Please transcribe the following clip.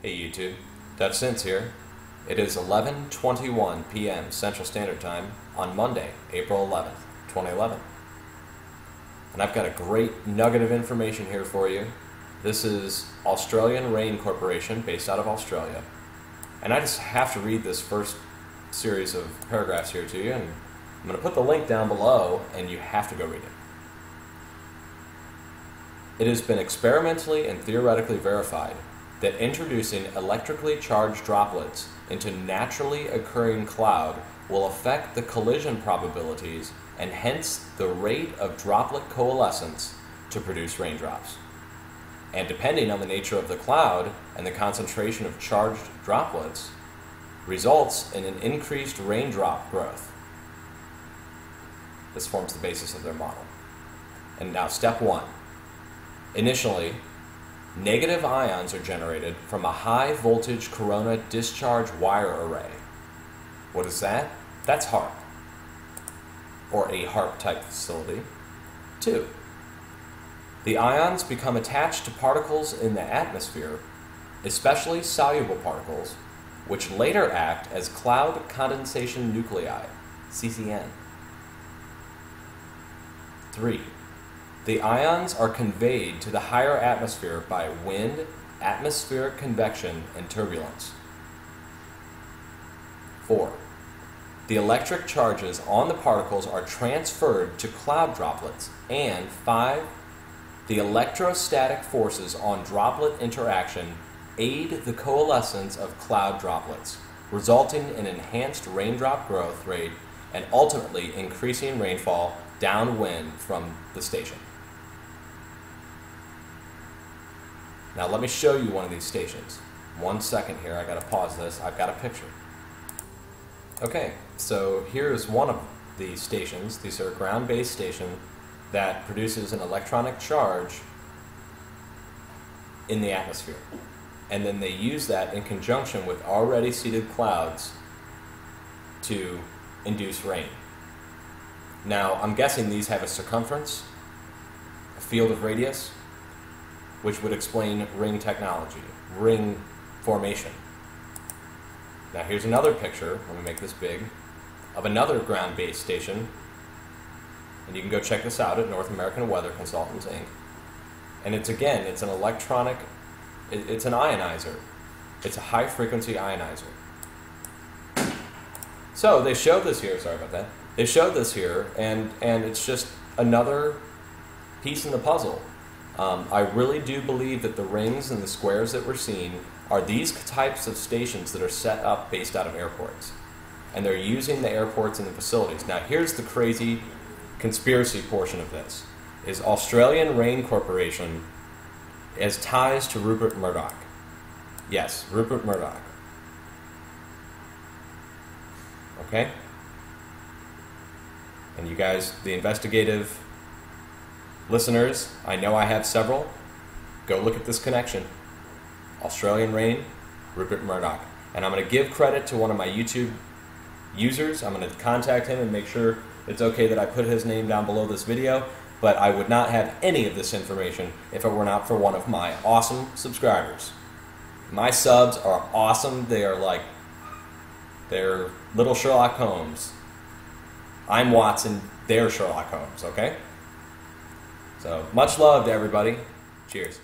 Hey YouTube, dutchsince here. It is 11:21 p.m. Central Standard Time on Monday, April 11th, 2011. And I've got a great nugget of information here for you. This is Australian Rain Corporation, based out of Australia. And I just have to read this first series of paragraphs here to you, and I'm going to put the link down below, and you have to go read it. It has been experimentally and theoretically verified that introducing electrically charged droplets into naturally occurring cloud will affect the collision probabilities and hence the rate of droplet coalescence to produce raindrops. And depending on the nature of the cloud and the concentration of charged droplets, results in an increased raindrop growth. This forms the basis of their model. And now step one. Initially, negative ions are generated from a high voltage corona discharge wire array. What is that? That's HAARP, or a HAARP type facility. 2. The ions become attached to particles in the atmosphere, especially soluble particles, which later act as cloud condensation nuclei, CCN. 3. The ions are conveyed to the higher atmosphere by wind, atmospheric convection, and turbulence. 4. The electric charges on the particles are transferred to cloud droplets. And 5. The electrostatic forces on droplet interaction aid the coalescence of cloud droplets, resulting in enhanced raindrop growth rate and ultimately increasing rainfall downwind from the station. Now let me show you one of these stations. 1 second here, I gotta pause this, I've got a picture. Okay, so here's one of the stations. These are a ground-based station that produces an electronic charge in the atmosphere. And then they use that in conjunction with already seeded clouds to induce rain. Now, I'm guessing these have a circumference, a field of radius, which would explain ring technology, ring formation. Now here's another picture, let me make this big, of another ground-based station, and you can go check this out at North American Weather Consultants, Inc. And it's an electronic, it's an ionizer. It's a high-frequency ionizer. So they showed this here, sorry about that. They showed this here, and it's just another piece in the puzzle. I really do believe that the rings and the squares that we're seeing are these types of stations that are set up based out of airports. And they're using the airports and the facilities. Now here's the crazy conspiracy portion of this, is Australian Rain Corporation has ties to Rupert Murdoch. Yes, Rupert Murdoch. Okay? And you guys, the investigative listeners, I know I have several. Go look at this connection. Australian Rain, Rupert Murdoch. And I'm going to give credit to one of my YouTube users. I'm going to contact him and make sure it's okay that I put his name down below this video. But I would not have any of this information if it were not for one of my awesome subscribers. My subs are awesome. They're little Sherlock Holmes. I'm Watson, they're Sherlock Holmes, okay? So, much love to everybody. Cheers.